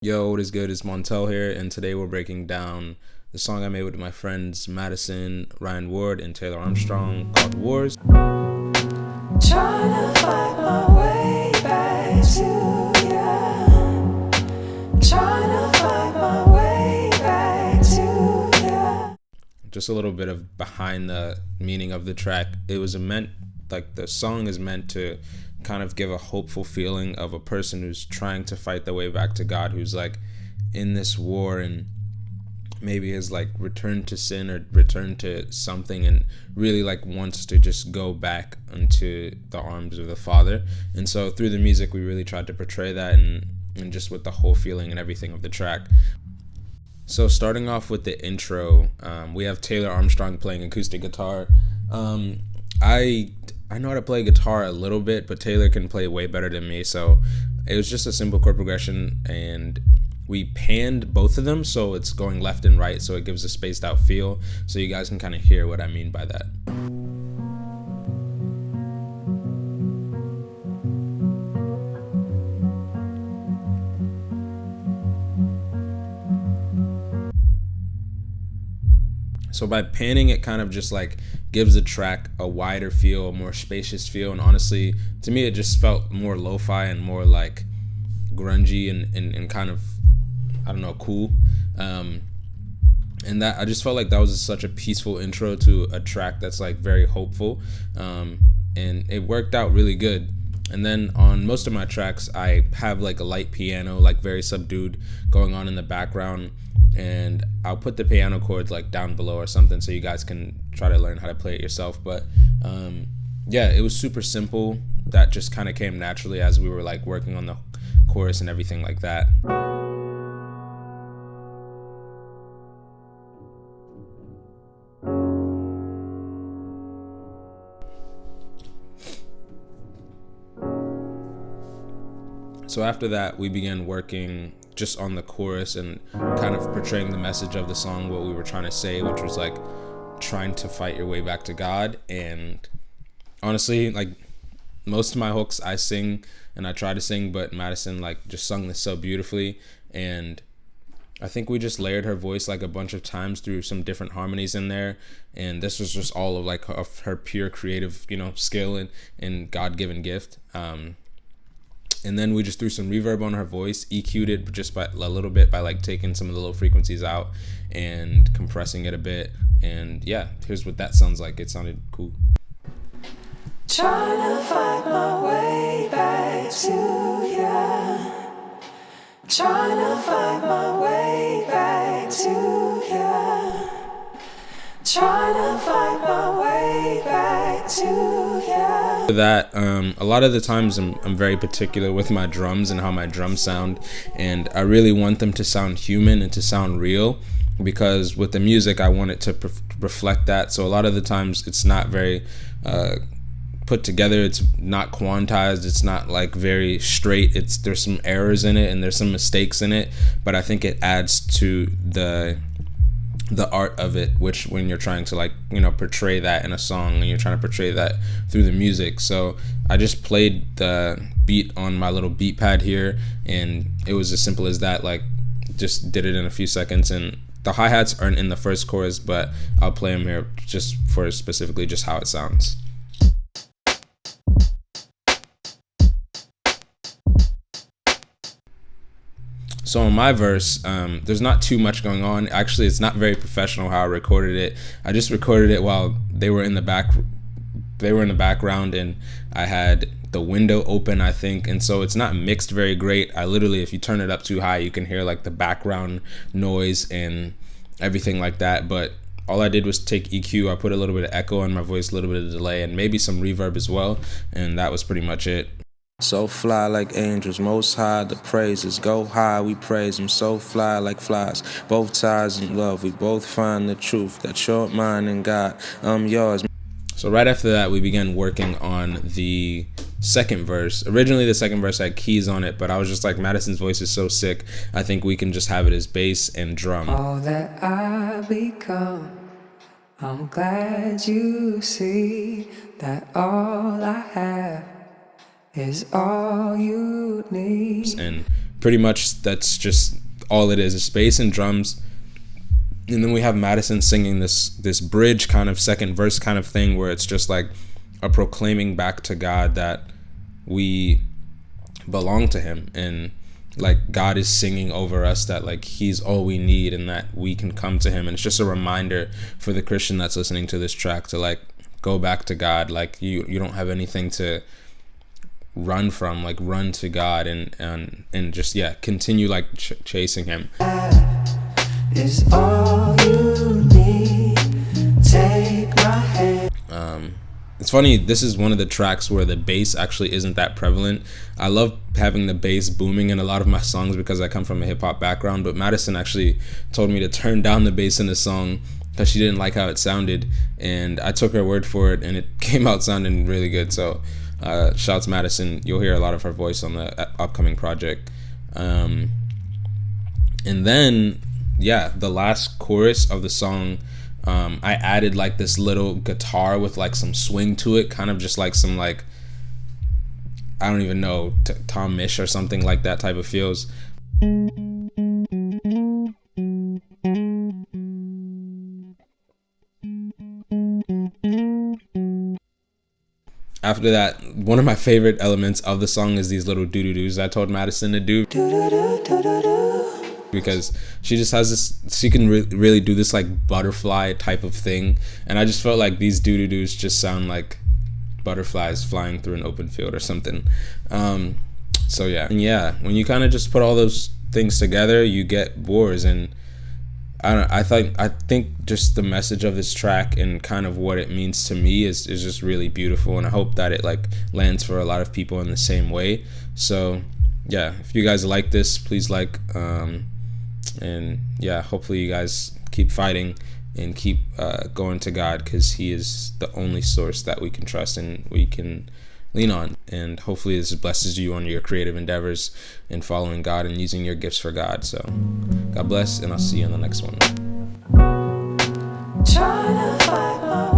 Yo, what is good? It's Montell here, and today we're breaking down the song I made with my friends Madison, Ryan Ward, and Taylor Armstrong called Wars. Trying to find my way back to ya. Trying to find my way back to ya. Just a little bit of behind the meaning of the track. It was the song is meant to kind of give a hopeful feeling of a person who's trying to fight their way back to God, who's like in this war and maybe has like returned to sin or returned to something and really like wants to just go back into the arms of the Father. And so through the music we really tried to portray that and just with the whole feeling and everything of the track. So starting off with the intro, we have Taylor Armstrong playing acoustic guitar. I know how to play guitar a little bit, but Taylor can play way better than me. So it was just a simple chord progression, and we panned both of them so it's going left and right, so it gives a spaced out feel. So you guys can kind of hear what I mean by that. So by panning, it kind of just like gives the track a wider feel, a more spacious feel. And honestly, to me, it just felt more lo-fi and more like grungy and kind of, I don't know, cool. And that I just felt like that was such a peaceful intro to a track that's like very hopeful. And it worked out really good. And then on most of my tracks, I have like a light piano, like very subdued, going on in the background. And I'll put the piano chords like down below or something so you guys can try to learn how to play it yourself. But yeah, it was super simple. That just kind of came naturally as we were like working on the chorus and everything like that. So after that, we began working just on the chorus and kind of portraying the message of the song, what we were trying to say, which was like trying to fight your way back to God. And honestly, like most of my hooks I sing and I try to sing, but Madison like just sung this so beautifully. And I think we just layered her voice like a bunch of times through some different harmonies in there. And this was just all of like her pure creative, skill and God-given gift. And then we just threw some reverb on her voice, EQ'd it just by a little bit by like taking some of the low frequencies out and compressing it a bit. And yeah, here's what that sounds like. It sounded cool. Trying to find my way back to ya. Trying to find my way back to ya. Trying to find my way back to ya. That a lot of the times I'm very particular with my drums and how my drums sound, and I really want them to sound human and to sound real, because with the music I want it to reflect that. So a lot of the times it's not very put together, it's not quantized, it's not like very straight, there's some errors in it and there's some mistakes in it, but I think it adds to the art of it, which when you're trying to like portray that in a song and you're trying to portray that through the music. So I just played the beat on my little beat pad here, and it was as simple as that, like just did it in a few seconds. And the hi-hats aren't in the first chorus, but I'll play them here just for specifically just how it sounds. So in my verse, there's not too much going on. Actually, it's not very professional how I recorded it. I just recorded it while they were in the background, and I had the window open, I think, and so it's not mixed very great. I literally, if you turn it up too high, you can hear like the background noise and everything like that. But all I did was take EQ. I put a little bit of echo on my voice, a little bit of delay, and maybe some reverb as well, and that was pretty much it. So fly like angels, most high, the praises go high, we praise them. So fly like flies, both ties in love, we both find the truth, that's your mine and God, I'm yours. So right after that, we began working on the second verse. Originally, the second verse had keys on it, but I was just like, Madison's voice is so sick, I think we can just have it as bass and drum. All that I become, I'm glad you see that all I have is all you need. And pretty much that's just all it is. It's bass and drums. And then we have Madison singing this bridge kind of second verse kind of thing where it's just like a proclaiming back to God that we belong to him, and like God is singing over us that like he's all we need and that we can come to him. And it's just a reminder for the Christian that's listening to this track to like go back to God. Like you don't have anything to run from, like run to God and just continue like chasing him. Is all you need. Take my hand. It's funny, this is one of the tracks where the bass actually isn't that prevalent. I love having the bass booming in a lot of my songs because I come from a hip-hop background, but Madison actually told me to turn down the bass in the song because she didn't like how it sounded, and I took her word for it, and it came out sounding really good. So shouts Madison. You'll hear a lot of her voice on the upcoming project. And then the last chorus of the song, I added like this little guitar with like some swing to it, kind of just like some like, I don't even know, Tom Misch or something like that type of feels. After that, one of my favorite elements of the song is these little doo-doo-doos I told Madison to do. Because she just has this, she can really do this like butterfly type of thing, and I just felt like these doo-doo-doos just sound like butterflies flying through an open field or something. So when you kind of just put all those things together, you get Wars. And I think just the message of this track and kind of what it means to me is just really beautiful, and I hope that it like lands for a lot of people in the same way. So if you guys like this, please like, and hopefully you guys keep fighting and keep going to God, because he is the only source that we can trust and we can lean on. And hopefully this blesses you on your creative endeavors in following God and using your gifts for God. So God bless, and I'll see you in the next one. Trying to fight my